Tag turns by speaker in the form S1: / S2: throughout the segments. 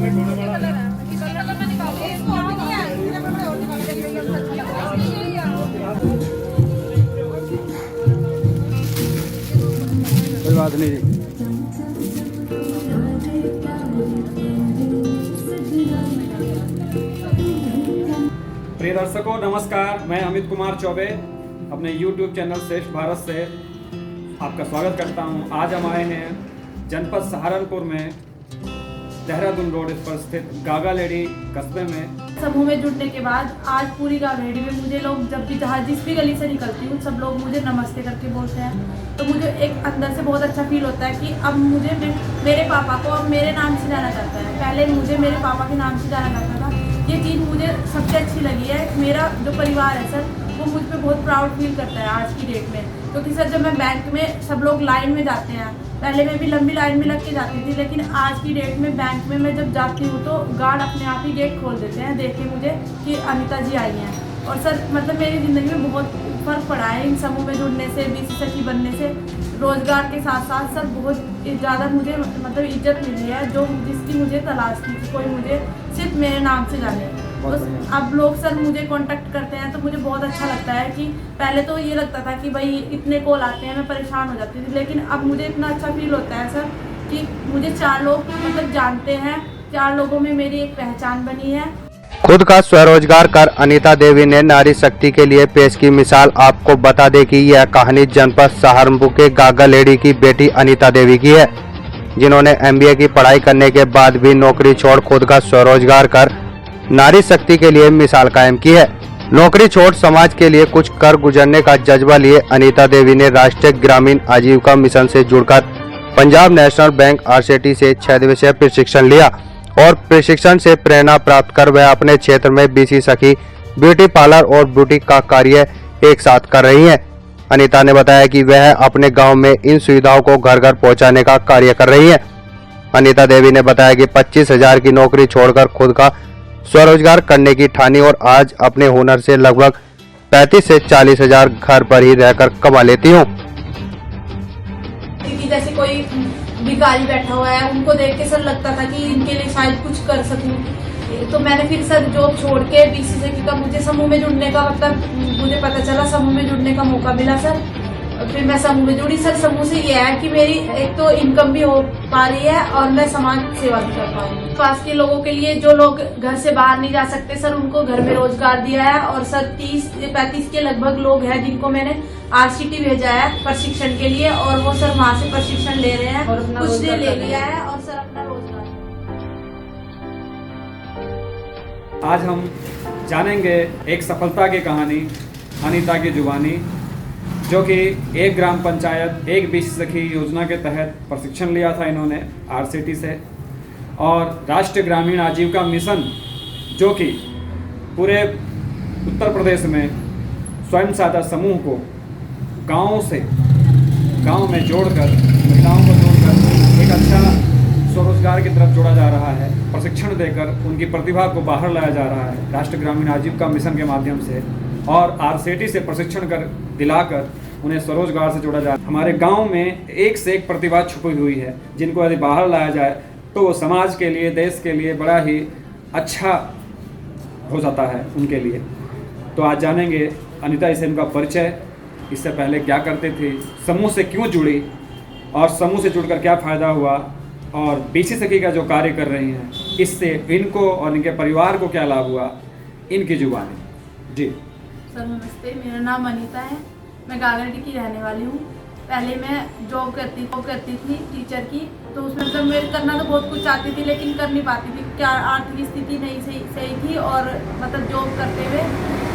S1: कोई बात नहीं जी। प्रिय दर्शकों नमस्कार, मैं अमित कुमार चौबे अपने YouTube चैनल श्रेष्ठ भारत से आपका स्वागत करता हूं। आज हम आए हैं जनपद सहारनपुर में देहरादून रोड पर स्थित गागालेडी कस्बे में।
S2: समूह में जुड़ने के बाद आज पूरी गागालेडी में मुझे लोग जब भी जहाँ जिस भी गली से निकलती हूँ सब लोग मुझे नमस्ते करके बोलते हैं, तो मुझे एक अंदर से बहुत अच्छा फील होता है कि अब मुझे मेरे पापा को अब मेरे नाम से जाना जाता है। पहले मुझे मेरे पापा के नाम से जाना जाता था। ये चीज़ मुझे सबसे अच्छी लगी है। मेरा जो परिवार है सर वो मुझ पर बहुत प्राउड फील करता है आज की डेट में, क्योंकि सर जब मैं बैंक में सब लोग लाइन में जाते हैं, पहले मैं भी लंबी लाइन में लग के जाती थी, लेकिन आज की डेट में बैंक में मैं जब जाती हूँ तो गार्ड अपने आप ही गेट खोल देते हैं देख के मुझे कि अनिता जी आई हैं। और सर मतलब मेरी ज़िंदगी में बहुत फ़र्क पड़ा है इन समूह में जुड़ने से, BC सखी बनने से। रोज़गार के साथ साथ सर बहुत ज़्यादा मुझे मतलब इज्जत मिली है जो जिसकी मुझे तलाश थी कि कोई मुझे सिर्फ मेरे नाम से जाने। अब लोग सर मुझे कांटेक्ट करते हैं तो मुझे बहुत अच्छा लगता है कि पहले तो ये लगता था कि भाई इतने कॉल आते हैं मैं परेशान हो जाती थी, लेकिन अब मुझे इतना अच्छा फील होता है सर कि मुझे 4 लोग मतलब जानते हैं, 4 लोगों में मेरी एक पहचान बनी है।
S1: खुद का स्वरोजगार कर अनीता देवी ने नारी शक्ति के लिए पेश की मिसाल। आपको बता दें कि यह कहानी जनपद सहारनपुर के गागालेडी की बेटी अनीता देवी की है, जिन्होंने MBA की पढ़ाई करने के बाद भी नौकरी छोड़ खुद का स्वरोजगार कर नारी शक्ति के लिए मिसाल कायम की है। नौकरी छोड़ समाज के लिए कुछ कर गुजरने का जज्बा लिए अनीता देवी ने राष्ट्रीय ग्रामीण आजीविका मिशन से जुड़कर पंजाब नेशनल बैंक RCT से 6 दिवसीय प्रशिक्षण लिया और प्रशिक्षण से प्रेरणा प्राप्त कर वह अपने क्षेत्र में BC सखी ब्यूटी पार्लर और बुटीक का कार्य एक साथ कर रही हैं। अनीता ने बताया कि वह अपने गांव में इन सुविधाओं को घर घर पहुंचाने का कार्य कर रही हैं। अनीता देवी ने बताया कि 25,000 की नौकरी छोड़कर खुद का स्वरोजगार करने की ठानी और आज अपने हुनर से लगभग 35 से 40,000 घर पर ही रहकर कमा लेती हूँ।
S2: जैसे कोई भिखारी बैठा हुआ है उनको देख के सर लगता था कि इनके लिए शायद कुछ कर सकूं, तो मैंने फिर सर जॉब छोड़ के BC सखी का मुझे समूह में जुड़ने का मतलब मुझे पता चला, समूह में जुड़ने का मौका मिला सर। फिर मैं समूह में जुड़ी सर। समूह से ये है कि मेरी एक तो इनकम भी हो पा रही है और मैं समाज सेवा भी कर पा रही हूँ। पास के लोगों के लिए जो लोग घर से बाहर नहीं जा सकते सर उनको घर में रोजगार दिया है और सर 30-35 के लगभग लोग हैं जिनको मैंने RCT भेजा है प्रशिक्षण के लिए और वो सर वहाँ से प्रशिक्षण ले रहे हैं और कुछ ने ले लिया है और सर अपना रोजगार।
S3: आज हम जानेंगे एक सफलता की कहानी अनीता की जुबानी, जो कि एक ग्राम पंचायत एक BC सखी योजना के तहत प्रशिक्षण लिया था इन्होंने RCT से, और राष्ट्रीय ग्रामीण आजीविका मिशन जो कि पूरे उत्तर प्रदेश में स्वयं सहायता समूह को गांव में जोड़कर महिलाओं को जोड़कर एक अच्छा स्वरोजगार की तरफ जोड़ा जा रहा है। प्रशिक्षण देकर उनकी प्रतिभा को बाहर लाया जा रहा है राष्ट्रीय ग्रामीण आजीविका मिशन के माध्यम से, और RCT से प्रशिक्षण दिलाकर उन्हें स्वरोजगार से जोड़ा जाए। हमारे गांव में एक से एक प्रतिभा छुपी हुई है जिनको यदि बाहर लाया जाए तो वो समाज के लिए, देश के लिए बड़ा ही अच्छा हो जाता है उनके लिए। तो आज जानेंगे अनीता से इनका परिचय, इससे पहले क्या करते थे, समूह से क्यों जुड़ी और समूह से जुड़कर क्या फ़ायदा हुआ, और BC सखी का जो कार्य कर रही हैं इससे इनको और इनके परिवार को क्या लाभ हुआ, इनकी जुबानी। जी
S2: सर नमस्ते, मेरा नाम अनीता है, मैं गागालेडी की रहने वाली हूँ। पहले मैं जॉब करती थी टीचर की, तो उसमें मतलब मैं करना तो बहुत कुछ चाहती थी लेकिन कर नहीं पाती थी, क्या आर्थिक स्थिति नहीं सही थी और मतलब जॉब करते हुए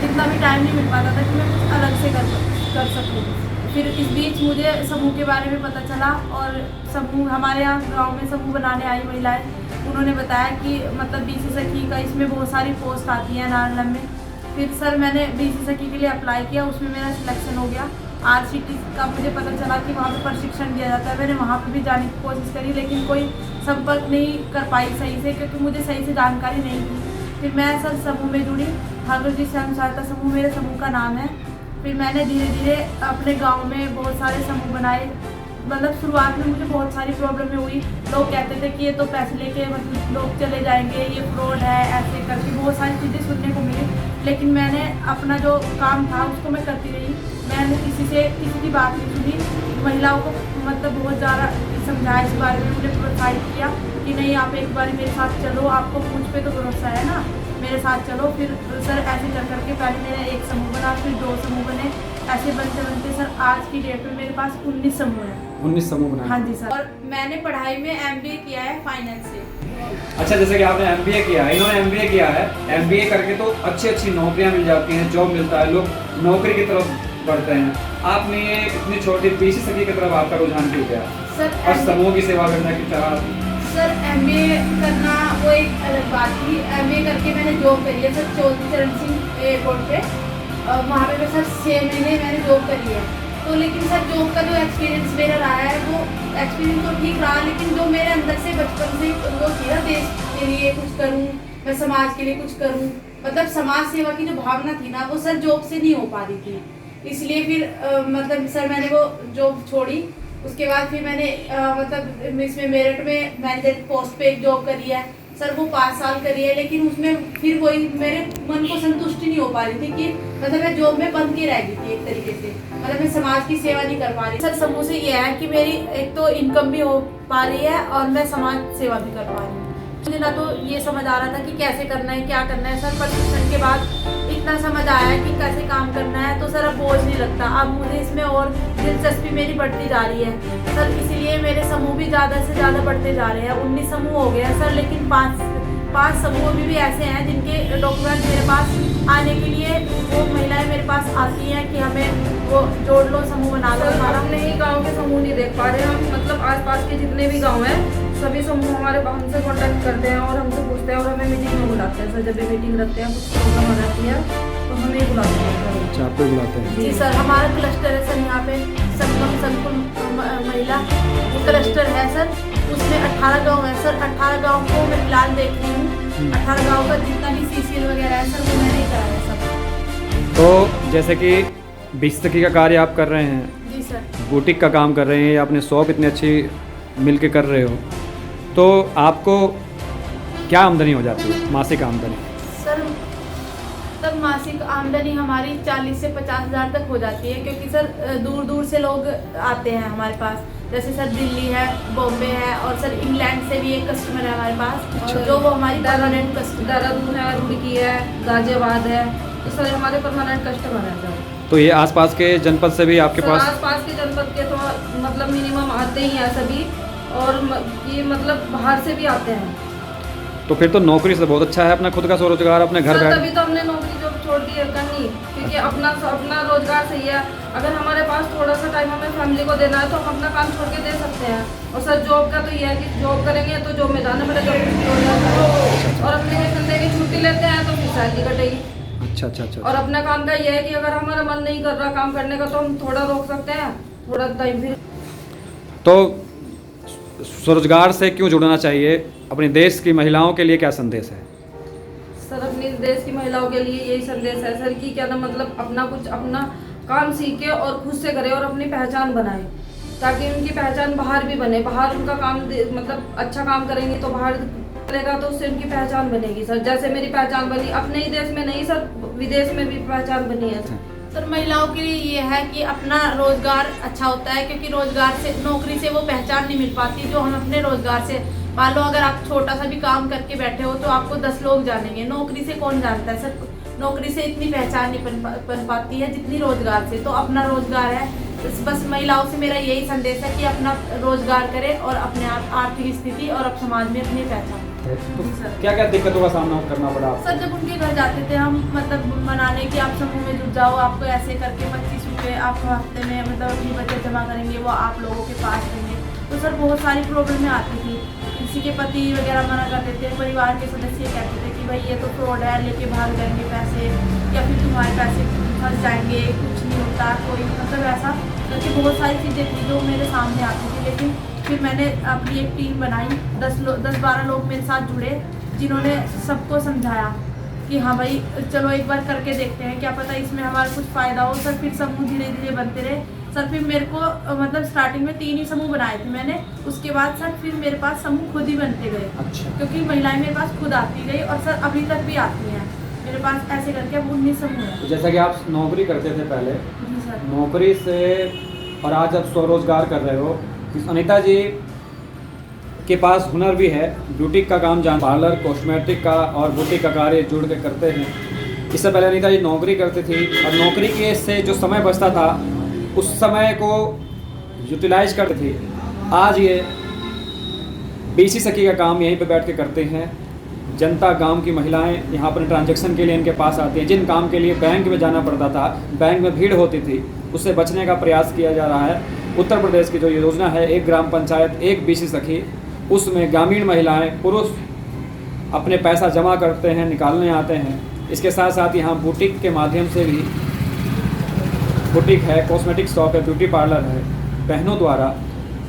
S2: इतना भी टाइम नहीं मिल पाता था कि मैं कुछ अलग से कर सकूँ। फिर इस बीच मुझे समूह के बारे में पता चला और समूह हमारे यहाँ गाँव में समूह बनाने आई महिलाएँ, उन्होंने बताया कि मतलब BC सखी का इसमें बहुत सारी पोस्ट आती हैं नारनम में। फिर सर मैंने BC सखी के लिए अप्लाई किया, उसमें मेरा सिलेक्शन हो गया। RCT का मुझे पता चला कि वहाँ पे प्रशिक्षण दिया जाता है, मैंने वहाँ पे भी जाने की कोशिश करी लेकिन कोई संपर्क नहीं कर पाई सही से, क्योंकि मुझे सही से जानकारी नहीं थी। फिर मैं सर समूह में जुड़ी, ठाकुर जी स्वयं सहायता समूह मेरे समूह का नाम है। फिर मैंने धीरे धीरे अपने गांव में बहुत सारे समूह बनाए मतलब शुरुआत में मुझे बहुत सारी प्रॉब्लमें हुई। लोग कहते थे कि ये तो पैसे लेके मतलब लोग चले जाएंगे, ये फ्रॉड है, ऐसे करके बहुत सारी चीज़ें सुनने को मिली। लेकिन मैंने अपना जो काम था उसको मैं करती रही। मैंने किसी की बात नहीं सुनी। महिलाओं को मतलब बहुत ज़्यादा समझाया इस बारे में, मुझे प्रोत्साहित किया कि नहीं आप एक बार मेरे साथ चलो, आपको मुझ पे तो भरोसा है ना, मेरे साथ चलो। फिर सर ऐसे कर करके पहले मेरा एक समूह बना, फिर 2 समूह बने, ऐसे बनते बनते सर आज की डेट में मेरे पास 19 समूह है।
S3: 19 समूह बनाए।
S2: हाँ जी सर। और मैंने पढ़ाई में MBA किया है फाइनेंस से।
S3: अच्छा, जैसे कि आपने MBA किया है, इन्होंने MBA किया है, MBA करके तो अच्छी नौकरियां मिल जाती हैं, जॉब मिलता है, लोग नौकरी की तरफ बढ़ते हैं। आपने ये इतनी छोटी पीछे सदी की तरफ आपका रुझान क्यों गया
S2: सर
S3: और समूह की सेवा करने की तरह?
S2: सर MBA करना वो एक अलग बात थी। MBA करके मैंने जॉब करी है सर चौधरी चरण सिंह एयरपोर्ट पे। वहाँ पे सर 6 महीने मैंने जॉब करी है। तो लेकिन सर जॉब का जो एक्सपीरियंस मेरा रहा है वो एक्सपीरियंस तो ठीक रहा, लेकिन जो मेरे अंदर से बचपन से वो थी ना, देश के लिए कुछ करूँ, मैं समाज के लिए कुछ करूँ, मतलब समाज सेवा की जो भावना थी ना वो सर जॉब से नहीं हो पा रही थी। इसलिए फिर मतलब सर मैंने वो जॉब छोड़ी। उसके बाद फिर मैंने मतलब इसमें मेरिट में मैनेजर पोस्ट पे एक जॉब करी है सर, वो 5 साल करी है। लेकिन उसमें फिर वही मेरे मन को संतुष्टि नहीं हो पा रही थी कि मतलब मैं जॉब में बंद के रह गई थी एक तरीके से, मतलब मैं समाज की सेवा नहीं कर पा रही। सर समूह से ये है कि मेरी एक तो इनकम भी हो पा रही है और मैं समाज सेवा भी कर पा रही हूँ। मुझे ना तो ये समझ आ रहा था कि कैसे करना है, क्या करना है। सर प्रशिक्षण के बाद इतना समझ आया है कि कैसे काम करना है, तो सर अब बोझ नहीं लगता। अब मुझे इसमें और दिलचस्पी मेरी बढ़ती जा रही है सर, इसीलिए मेरे समूह भी ज़्यादा से ज़्यादा बढ़ते जा रहे हैं। 19 समूह हो गए हैं सर, लेकिन 5 समूह अभी भी ऐसे हैं जिनके डॉक्यूमेंट मेरे पास आने के लिए वो महिलाएं मेरे पास आती हैं कि हमें वो जोड़ लो, समूह बना लो।
S4: हम अपने ही गांव के समूह नहीं देख पा रहे हैं, हम मतलब आसपास के जितने भी गांव हैं सभी समूह हमारे हमसे कॉन्टैक्ट करते हैं और हमसे पूछते हैं और हमें मीटिंग में बुलाते हैं। सर जब भी मीटिंग रखते हैं, कुछ प्रोग्राम आ जाती है तो हमें बुलाते हैं।
S3: अच्छा, आपको बुलाते हैं?
S2: जी सर, हमारा क्लस्टर है सर यहाँ पे संगम संकुल महिला क्लस्टर है सर, उसमें 18 गाँव है सर। 18 गाँव को मैं फिलहाल देख रही हूँ। 18 गाँव का जितना भी CCL वगैरह है सर वो मैंने कराया है सब।
S3: तो जैसे कि बिस्तकी का कार्य आप कर रहे हैं,
S2: जी सर।
S3: बुटीक का काम कर रहे हैं, या अपने शॉप इतनी अच्छी मिल के कर रहे हो, तो आपको क्या आमदनी हो जाती है, मासिक आमदनी?
S2: सर तब मासिक आमदनी हमारी 40 से 50 हज़ार तक हो जाती है, क्योंकि सर दूर दूर से लोग आते हैं हमारे पास। जैसे सर दिल्ली है, बॉम्बे है, और सर इंग्लैंड से भी एक कस्टमर है हमारे पास।
S3: अच्छा।
S2: जो वो हमारी परमानेंट कस्टमर।
S4: देहरादून है, रुड़की है, गाजियाबाद है, तो सर हमारे परमानेंट कस्टमर हैं सर।
S3: तो ये आसपास के जनपद से भी आपके पास?
S4: आसपास के जनपद के तो मतलब मिनिमम आते ही हैं सभी, और ये मतलब बाहर से भी आते हैं।
S3: तो फिर तो नौकरी से बहुत अच्छा है, अपना खुद का स्वरोजगार अपने घर बैठ।
S4: तभी तो हमने नौकरी जॉब छोड़ दी है करनी, क्योंकि अपना रोजगार सही है। अगर हमारे पास थोड़ा सा टाइम हमें फैमिली को देना है तो हम अपना काम छोड़ के दे सकते हैं। और सर जॉब का तो ये है कि जॉब करेंगे तो जॉब में जाना पड़ेगा, और अपने संडे की छुट्टी लेते हैं तो फिर सैलरी कटेगी।
S3: अच्छा।
S4: और अपना काम का ये है कि अगर हमारा मन नहीं कर रहा काम करने का तो हम थोड़ा रोक सकते हैं, थोड़ा टाइम फिर।
S3: तो स्वरोजगार से क्यों जुड़ना चाहिए? अपने देश की महिलाओं के लिए क्या संदेश है?
S4: सर अपने देश की महिलाओं के लिए यही संदेश है सर कि क्या ना मतलब अपना काम सीखे और खुद से करे और अपनी पहचान बनाए, ताकि उनकी पहचान बाहर भी बने। बाहर उनका काम मतलब अच्छा काम करेंगे तो बाहर चलेगा, तो उससे उनकी पहचान बनेगी सर। जैसे मेरी पहचान बनी अपने ही देश में नहीं सर, विदेश में भी पहचान बनी है
S2: सर। महिलाओं के लिए ये है कि अपना रोजगार अच्छा होता है, क्योंकि रोजगार से, नौकरी से वो पहचान नहीं मिल पाती जो हम अपने रोजगार से। मान लो अगर आप छोटा सा भी काम करके बैठे हो तो आपको 10 लोग जानेंगे, नौकरी से कौन जानता है सर? नौकरी से इतनी पहचान नहीं बन पाती है जितनी रोजगार से। तो अपना रोजगार है, बस महिलाओं से मेरा यही संदेश है कि अपना रोजगार करें और अपने आप आर्थिक स्थिति और अब समाज में अपनी पहचान।
S3: तो क्या क्या दिक्कतों का सामना करना पड़ा?
S2: सर जब उनके घर जाते थे हम, मतलब मनाने कि आप समूह में जुट जाओ, आपको ऐसे करके 25 रुपये आप हफ्ते में मतलब अपनी बचत जमा करेंगे, वो आप लोगों के पास देंगे। तो सर बहुत सारी प्रॉब्लमें आती थी। किसी के पति वगैरह मना कर देते थे, परिवार के सदस्य कहते थे कि भाई ये तो फ्रॉड है, लेके भाग जाएंगे पैसे, या फिर तुम्हारे पैसे फंस जाएंगे, कुछ नहीं होता कोई, मतलब ऐसा करके बहुत सारी चीज़ें थी जो मेरे सामने आती थी। लेकिन फिर मैंने अपनी एक टीम बनाई, 10-12 लोग मेरे साथ जुड़े, जिन्होंने सबको समझाया कि हाँ भाई चलो एक बार करके देखते हैं, क्या पता इसमें हमारा कुछ फ़ायदा हो। सर फिर समूह धीरे धीरे बनते रहे, सर फिर मेरे को मतलब स्टार्टिंग में 3 ही समूह बनाए थे मैंने, उसके बाद सर फिर मेरे पास समूह खुद ही बनते गए।
S3: अच्छा।
S2: क्योंकि महिलाएं मेरे पास खुद आती गई और सर अभी तक भी आती हैं मेरे पास, ऐसे करके अब 19 समूह हैं।
S3: तो जैसा कि आप नौकरी करते थे पहले,
S2: जी सर।
S3: नौकरी से और आज आप स्वरोजगार कर रहे हो, इस अनीता जी के पास हुनर भी है, ब्यूटी का काम जान, पार्लर, कॉस्मेटिक का और बुटीक का कार्य जुड़ के करते हैं। इससे पहले अनीता जी नौकरी करती थी और नौकरी के से जो समय बचता था उस समय को यूटिलाइज करते थे। आज ये बीसी सखी का काम यहीं पे बैठ के करते हैं। जनता, गांव की महिलाएं यहाँ पर ट्रांजैक्शन के लिए इनके पास आती हैं। जिन काम के लिए बैंक में जाना पड़ता था, बैंक में भीड़ होती थी, उससे बचने का प्रयास किया जा रहा है। उत्तर प्रदेश की जो योजना है, एक ग्राम पंचायत एक बीसी सखी, उसमें ग्रामीण महिलाएं, पुरुष अपने पैसा जमा करते हैं, निकालने आते हैं। इसके साथ साथ यहाँ बुटीक के माध्यम से भी, बुटीक है, कॉस्मेटिक शॉप है, ब्यूटी पार्लर है, बहनों द्वारा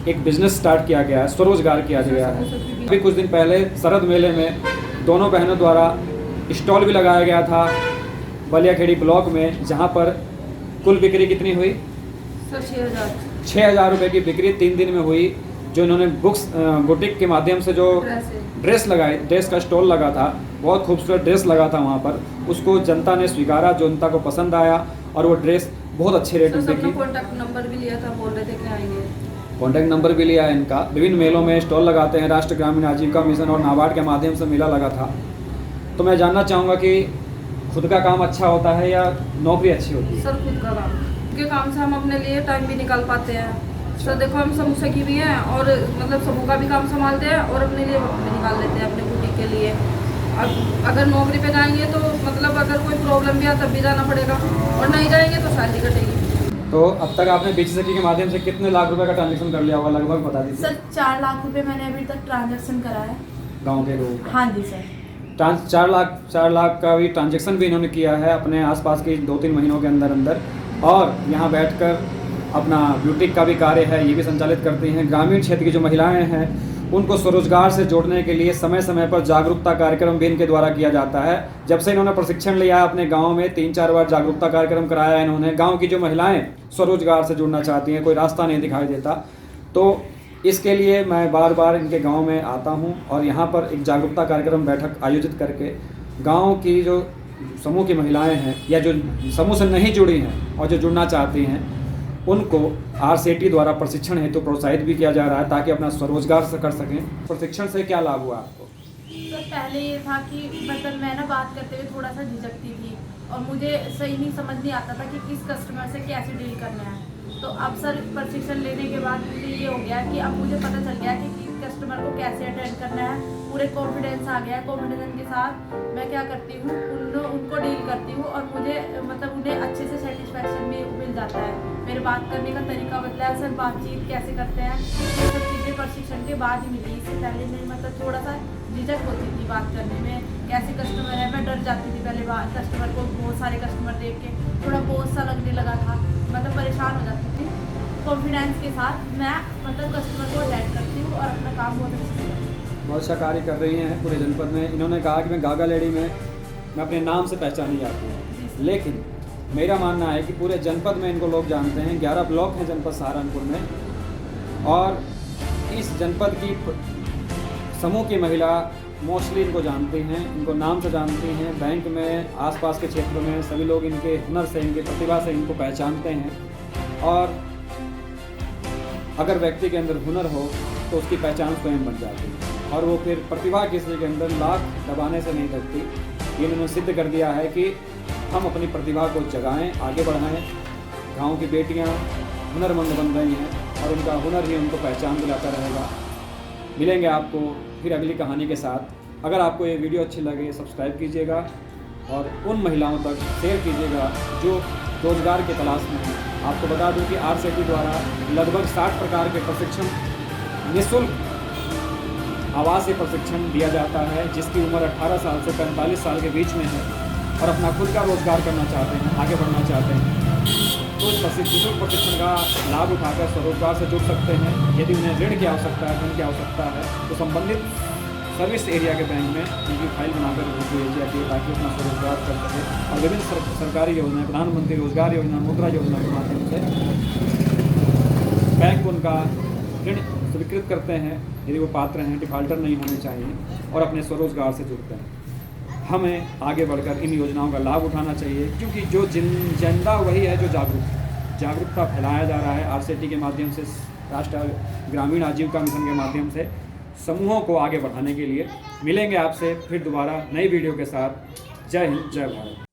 S3: एक बिजनेस स्टार्ट किया गया है, स्वरोजगार किया गया है। अभी कुछ दिन पहले शरद मेले में दोनों बहनों द्वारा स्टॉल भी लगाया गया था बलियाखेड़ी ब्लॉक में, जहां पर कुल बिक्री कितनी हुई?
S4: सर 6,000
S3: 6,000 रुपये की बिक्री 3 दिन में हुई। जो इन्होंने बुटीक के माध्यम से जो ड्रेस लगाई, ड्रेस का स्टॉल लगा था, बहुत खूबसूरत ड्रेस लगा था वहाँ पर, उसको जनता ने स्वीकारा, जनता को पसंद आया और वो ड्रेस बहुत अच्छे रेट में बिकी।
S4: कॉन्टैक्ट नंबर भी लिया था, बोल रहे थे कि आएंगे।
S3: कॉन्टैक्ट नंबर भी लिया है इनका। विभिन्न मेलों में स्टॉल लगाते हैं, राष्ट्रीय ग्रामीण आजीविका मिशन और नाबार्ड के माध्यम से मेला लगा था। तो मैं जानना चाहूँगा कि खुद का काम अच्छा होता है या नौकरी अच्छी होती है?
S4: सर खुद का काम, के काम से हम अपने लिए टाइम भी निकाल पाते हैं। सर देखो, हम समूह सखी भी हैं और मतलब समूह का भी काम संभालते हैं और अपने लिए वक्त भी निकाल लेते हैं अपने बुटीक के लिए। अब अगर नौकरी पे जाएंगे तो मतलब अगर कोई प्रॉब्लम भी आ तब भी जाना पड़ेगा, और नहीं जाएंगे तो सैलरी कटेगी।
S3: तो अब तक आपने बीसी सखी के माध्यम से कितने लाख रुपए का ट्रांजेक्शन कर लिया होगा, लगभग बता दीजिए।
S2: सर 4 लाख रुपए मैंने अभी तक ट्रांजैक्शन करा है
S3: गाँव के लोगों का?
S2: हाँ जी सर।
S3: 4 लाख का भी ट्रांजेक्शन भी इन्होंने किया है अपने आसपास के 2-3 महीनों के अंदर अंदर। और यहाँ बैठकर अपना ब्यूटिक का भी कार्य है, ये भी संचालित करती हैं। ग्रामीण क्षेत्र की जो महिलाएं हैं उनको स्वरोजगार से जोड़ने के लिए समय समय पर जागरूकता कार्यक्रम भी इनके द्वारा किया जाता है। जब से इन्होंने प्रशिक्षण लिया है अपने गांव में 3-4 बार जागरूकता कार्यक्रम कराया है इन्होंने। गांव की जो महिलाएं स्वरोजगार से जुड़ना चाहती हैं, कोई रास्ता नहीं दिखाई देता, तो इसके लिए मैं बार बार इनके गांव में आता हूं और यहाँ पर एक जागरूकता कार्यक्रम बैठक आयोजित करके गाँव की जो समूह की महिलाएँ हैं या जो समूह से नहीं जुड़ी हैं और जो जुड़ना चाहती हैं, उनको RCT द्वारा प्रशिक्षण हेतु प्रोत्साहित भी किया जा रहा है ताकि अपना स्वरोजगार से कर सकें। प्रशिक्षण से क्या लाभ हुआ आपको?
S2: तो पहले ये था कि मतलब मैं ना बात करते हुए थोड़ा सा झिझकती थी और मुझे सही नहीं समझ नहीं आता था कि किस कस्टमर से कैसे डील करना है। तो अब सर प्रशिक्षण लेने के बाद मुझे ये हो गया कि अब मुझे पता चल गया कि कस्टमर को कैसे अटेंड करना है, पूरे कॉन्फिडेंस आ गया है। कॉन्फिडेंस के साथ मैं क्या करती हूँ, उनको डील करती हूँ और मुझे मतलब उन्हें अच्छे से सेटिस्फैक्शन भी मिल जाता है। मेरे बात करने का तरीका बदला है सर, बातचीत कैसे करते हैं, ये सब चीज़ें प्रशिक्षण के बाद ही मिली। इससे पहले मैं मतलब थोड़ा सा झिझक होती थी बात करने में, कैसे कस्टमर है, मैं डर जाती थी पहले कस्टमर को, बहुत सारे कस्टमर देख के थोड़ा बोझ सा लगने लगा था, मतलब परेशान हो जाती थी। कॉन्फिडेंस के साथ मैं मतलब कस्टमर को अटेंड करती हूँ और अपना काम बहुत अच्छे से करती हूँ।
S3: बहुत अच्छा कार्य कर रही हैं पूरे जनपद में। इन्होंने कहा कि मैं गागा लेडी में मैं अपने नाम से पहचानी जाती हूँ, लेकिन मेरा मानना है कि पूरे जनपद में इनको लोग जानते हैं। 11 ब्लॉक हैं जनपद सहारनपुर में और इस जनपद की समूह की महिला मोस्टली इनको जानती हैं, इनको नाम से जानती हैं। बैंक में, आसपास के क्षेत्रों में सभी लोग इनके हुनर से, इनकी प्रतिभा से इनको पहचानते हैं। और अगर व्यक्ति के अंदर हुनर हो तो उसकी पहचान स्वयं बन जाती है और वो फिर प्रतिभा किसी के अंदर लाख दबाने से नहीं लगती। ये इन्होंने सिद्ध कर दिया है कि हम अपनी प्रतिभा को जगाएं, आगे बढ़ाएं। गांव की बेटियां हुनरमंद बन रही हैं और उनका हुनर ही उनको पहचान दिलाता रहेगा। मिलेंगे आपको फिर अगली कहानी के साथ। अगर आपको ये वीडियो अच्छी लगे सब्सक्राइब कीजिएगा और उन महिलाओं तक शेयर कीजिएगा जो रोजगार की तलाश में हैं। आपको बता दूं कि RCT द्वारा लगभग 60 प्रकार के प्रशिक्षण निःशुल्क आवासीय प्रशिक्षण दिया जाता है, जिसकी उम्र 18 साल से 45 साल के बीच में है और अपना खुद का रोजगार करना चाहते हैं, आगे बढ़ना चाहते हैं, तो इस निःशुल्क प्रशिक्षण का लाभ उठाकर स्वरोजगार से जुड़ सकते हैं। यदि उन्हें ऋण की आवश्यकता है, धन की आवश्यकता है, तो संबंधित सर्विस एरिया के बैंक में उनकी फाइल बनाकर उनको भेजी जाती है ताकि अपना स्वरोजगार कर सके। और विभिन्न सरकारी योजनाएं, प्रधानमंत्री रोजगार योजना, मुद्रा योजना के माध्यम से बैंक उनका ऋण स्वीकृत करते हैं यदि वो पात्र हैं, डिफाल्टर नहीं होने चाहिए और अपने स्वरोजगार से जुड़ते हैं। हमें आगे बढ़कर इन योजनाओं का लाभ उठाना चाहिए, क्योंकि जो जनता वही है जो जागरूकता फैलाया जा रहा है RCT के माध्यम से, राष्ट्रीय ग्रामीण आजीविका मिशन के माध्यम से समूहों को आगे बढ़ाने के लिए। मिलेंगे आपसे फिर दोबारा नई वीडियो के साथ। जय हिंद, जय भारत।